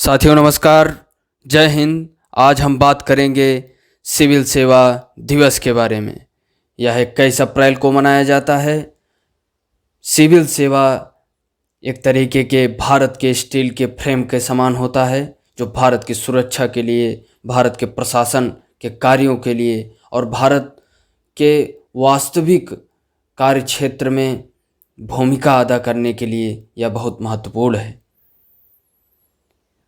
साथियों नमस्कार, जय हिंद। आज हम बात करेंगे सिविल सेवा दिवस के बारे में। यह 21 अप्रैल को मनाया जाता है। सिविल सेवा एक तरीके के भारत के स्टील के फ्रेम के समान होता है, जो भारत की सुरक्षा के लिए, भारत के प्रशासन के कार्यों के लिए और भारत के वास्तविक कार्य क्षेत्र में भूमिका अदा करने के लिए यह बहुत महत्वपूर्ण है।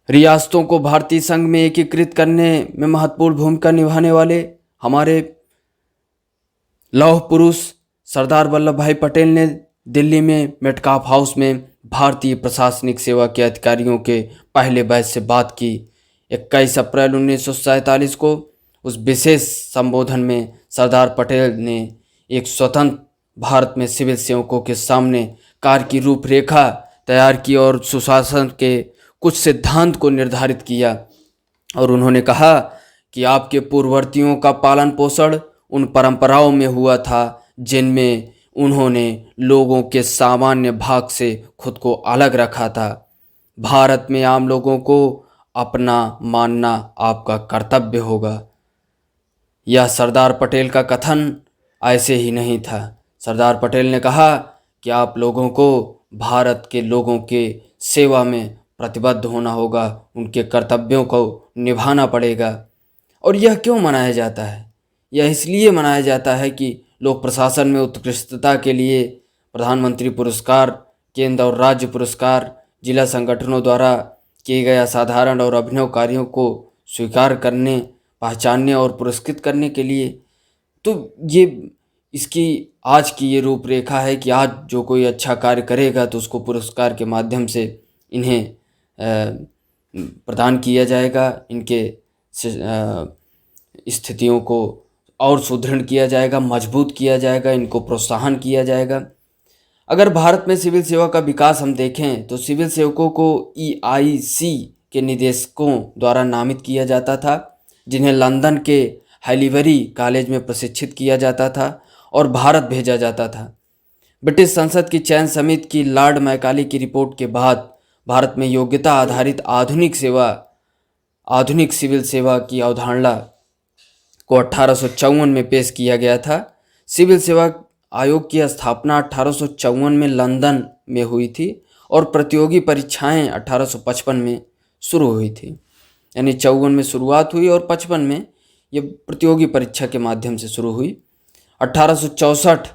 रियासतों को भारतीय संघ में एकीकृत करने में महत्वपूर्ण भूमिका निभाने वाले हमारे लौह पुरुष सरदार वल्लभ भाई पटेल ने दिल्ली में मेटकाफ हाउस में भारतीय प्रशासनिक सेवा के अधिकारियों के पहले बैच से बात की। 21 अप्रैल 1947 को उस विशेष संबोधन में सरदार पटेल ने एक स्वतंत्र भारत में सिविल सेवकों के सामने कार्य की रूपरेखा तैयार की और सुशासन के कुछ सिद्धांत को निर्धारित किया। और उन्होंने कहा कि आपके पूर्ववर्तियों का पालन पोषण उन परंपराओं में हुआ था जिनमें उन्होंने लोगों के सामान्य भाग से खुद को अलग रखा था। भारत में आम लोगों को अपना मानना आपका कर्तव्य होगा। यह सरदार पटेल का कथन ऐसे ही नहीं था। सरदार पटेल ने कहा कि आप लोगों को भारत के लोगों के सेवा में प्रतिबद्ध होना होगा, उनके कर्तव्यों को निभाना पड़ेगा। और यह क्यों मनाया जाता है? यह इसलिए मनाया जाता है कि लोक प्रशासन में उत्कृष्टता के लिए प्रधानमंत्री पुरस्कार, केंद्र और राज्य पुरस्कार, जिला संगठनों द्वारा किए गए असाधारण और अभिनव कार्यों को स्वीकार करने, पहचानने और पुरस्कृत करने के लिए। तो ये इसकी आज की ये रूपरेखा है कि आज जो कोई अच्छा कार्य करेगा तो उसको पुरस्कार के माध्यम से इन्हें प्रदान किया जाएगा, इनके स्थितियों को और सुदृढ़ किया जाएगा, मजबूत किया जाएगा, इनको प्रोत्साहन किया जाएगा। अगर भारत में सिविल सेवा का विकास हम देखें तो सिविल सेवकों को EIC के निदेशकों द्वारा नामित किया जाता था, जिन्हें लंदन के हैलीबरी कॉलेज में प्रशिक्षित किया जाता था और भारत भेजा जाता था। ब्रिटिश संसद की चयन समिति की लॉर्ड मैकाले की रिपोर्ट के बाद भारत में योग्यता आधारित आधुनिक सिविल सेवा की अवधारणा को 1854 में पेश किया गया था। सिविल सेवा आयोग की स्थापना 1854 में लंदन में हुई थी और प्रतियोगी परीक्षाएं 1855 में शुरू हुई थी। यानी 54 में शुरुआत हुई और 55 में ये प्रतियोगी परीक्षा के माध्यम से शुरू हुई। 1864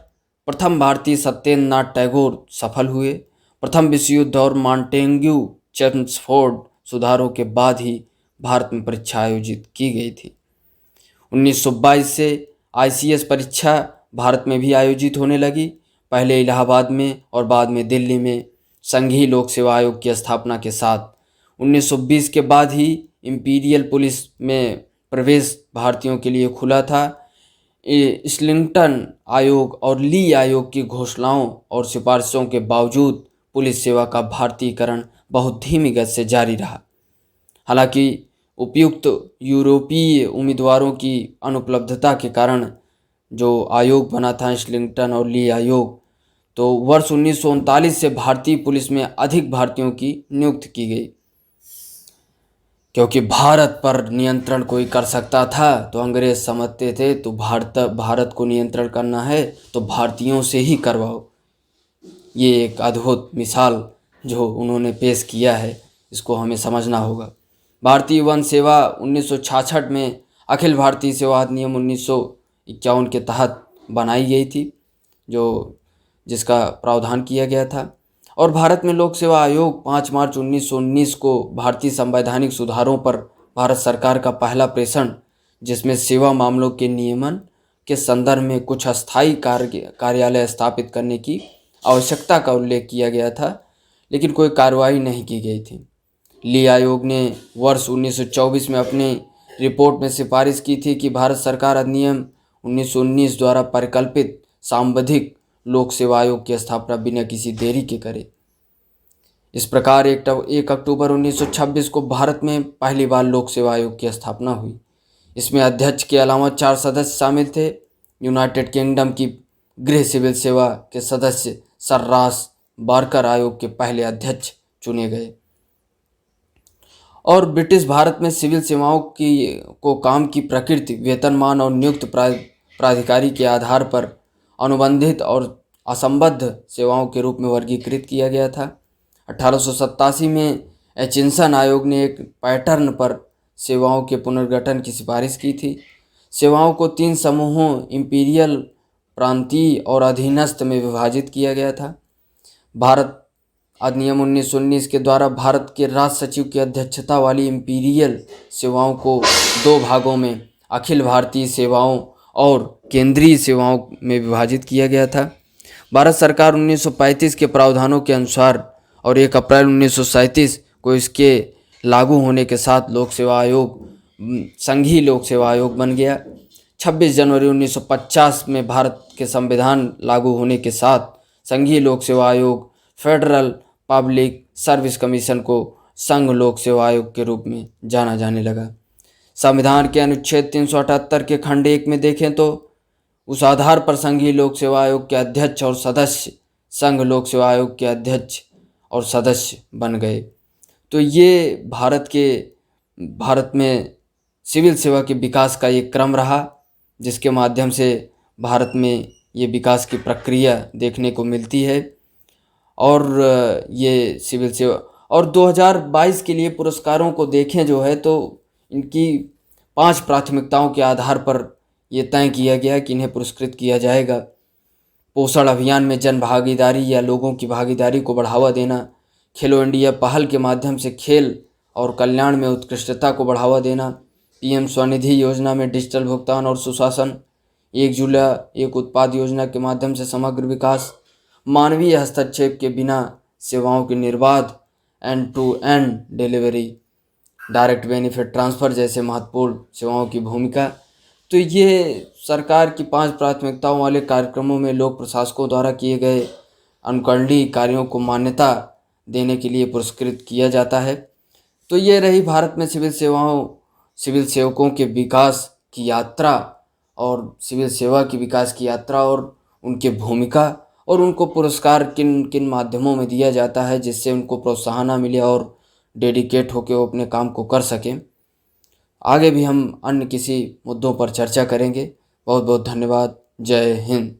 प्रथम भारतीय सत्येंद्रनाथ टैगोर सफल हुए। प्रथम विश्व युद्ध और मॉन्टेग्यू चेम्सफोर्ड सुधारों के बाद ही भारत में परीक्षा आयोजित की गई थी। 1922 से ICS परीक्षा भारत में भी आयोजित होने लगी, पहले इलाहाबाद में और बाद में दिल्ली में संघीय लोक सेवा आयोग की स्थापना के साथ। 1920 के बाद ही इंपीरियल पुलिस में प्रवेश भारतीयों के लिए खुला था। इस्लिंगटन आयोग और ली आयोग की घोषणाओं और सिफारिशों के बावजूद पुलिस सेवा का भारतीयकरण बहुत धीमी गति से जारी रहा। हालांकि उपयुक्त यूरोपीय उम्मीदवारों की अनुपलब्धता के कारण जो आयोग बना था इस्लिंगटन और ली आयोग, तो वर्ष 1939 से भारतीय पुलिस में अधिक भारतीयों की नियुक्ति की गई। क्योंकि भारत पर नियंत्रण कोई कर सकता था तो अंग्रेज समझते थे तो भारत को नियंत्रण करना है तो भारतीयों से ही करवाओ। ये एक अद्भुत मिसाल जो उन्होंने पेश किया है, इसको हमें समझना होगा। भारतीय वन सेवा 1966 में अखिल भारतीय सेवा अधिनियम 1951 के तहत बनाई गई थी, जिसका प्रावधान किया गया था। और भारत में लोक सेवा आयोग 5 मार्च 1919 को भारतीय संवैधानिक सुधारों पर भारत सरकार का पहला प्रेषण, जिसमें सेवा मामलों के नियमन के संदर्भ में कुछ अस्थायी कार्यालय स्थापित करने की आवश्यकता का उल्लेख किया गया था, लेकिन कोई कार्रवाई नहीं की गई थी। ली आयोग ने वर्ष 1924 में अपनी रिपोर्ट में सिफारिश की थी कि भारत सरकार अधिनियम 1919 द्वारा परिकल्पित सांविधिक लोक सेवा आयोग की स्थापना बिना किसी देरी के करे। इस प्रकार 1 अक्टूबर 1926 को भारत में पहली बार लोक सेवा आयोग की स्थापना हुई। इसमें अध्यक्ष के अलावा 4 सदस्य शामिल थे। यूनाइटेड किंगडम की गृह सिविल सेवा के सदस्य सर रॉस बार्कर आयोग के पहले अध्यक्ष चुने गए। और ब्रिटिश भारत में सिविल सेवाओं की को काम की प्रकृति, वेतनमान और नियुक्त प्राधिकारी के आधार पर अनुबंधित और असंबद्ध सेवाओं के रूप में वर्गीकृत किया गया था। 1887 में एचिंसन आयोग ने एक पैटर्न पर सेवाओं के पुनर्गठन की सिफारिश की थी। सेवाओं को 3 समूहों इंपीरियल, प्रांतीय और अधीनस्थ में विभाजित किया गया था। भारत अधिनियम 1919 के द्वारा भारत के राज सचिव की अध्यक्षता वाली इंपीरियल सेवाओं को 2 भागों में अखिल भारतीय सेवाओं और केंद्रीय सेवाओं में विभाजित किया गया था। भारत सरकार 1935 के प्रावधानों के अनुसार और 1 अप्रैल 1937 को इसके लागू होने के साथ लोक सेवा आयोग संघीय लोक सेवा आयोग बन गया। 26 जनवरी 1950 में भारत के संविधान लागू होने के साथ संघीय लोक सेवा आयोग फेडरल पब्लिक सर्विस कमीशन को संघ लोक सेवा आयोग के रूप में जाना जाने लगा। संविधान के अनुच्छेद 378 के खंड 1 में देखें तो उस आधार पर संघीय लोक सेवा आयोग के अध्यक्ष और सदस्य संघ लोक सेवा आयोग के अध्यक्ष और सदस्य बन गए। तो ये भारत में सिविल सेवा के विकास का एक क्रम रहा, जिसके माध्यम से भारत में ये विकास की प्रक्रिया देखने को मिलती है। और ये सिविल सेवा और 2022 के लिए पुरस्कारों को देखें जो है तो इनकी 5 प्राथमिकताओं के आधार पर ये तय किया गया कि इन्हें पुरस्कृत किया जाएगा। पोषण अभियान में जन भागीदारी या लोगों की भागीदारी को बढ़ावा देना, खेलो इंडिया पहल के माध्यम से खेल और कल्याण में उत्कृष्टता को बढ़ावा देना, पीएम स्वनिधि योजना में डिजिटल भुगतान और सुशासन, 1 जुलाई 1 उत्पाद योजना के माध्यम से समग्र विकास, मानवीय हस्तक्षेप के बिना सेवाओं की निर्बाध end to end delivery, direct benefit transfer जैसे महत्वपूर्ण सेवाओं की भूमिका। तो ये सरकार की 5 प्राथमिकताओं वाले कार्यक्रमों में लोक प्रशासकों द्वारा किए गए अनुकरणीय कार्यों को मान्यता देने के लिए पुरस्कृत किया जाता है। तो ये रही भारत में सिविल सेवकों के विकास की यात्रा और सिविल सेवा की विकास की यात्रा और उनकी भूमिका, और उनको पुरस्कार किन किन माध्यमों में दिया जाता है जिससे उनको प्रोत्साहन मिले और डेडिकेट होकर वो अपने काम को कर सकें। आगे भी हम अन्य किसी मुद्दों पर चर्चा करेंगे। बहुत बहुत धन्यवाद। जय हिंद।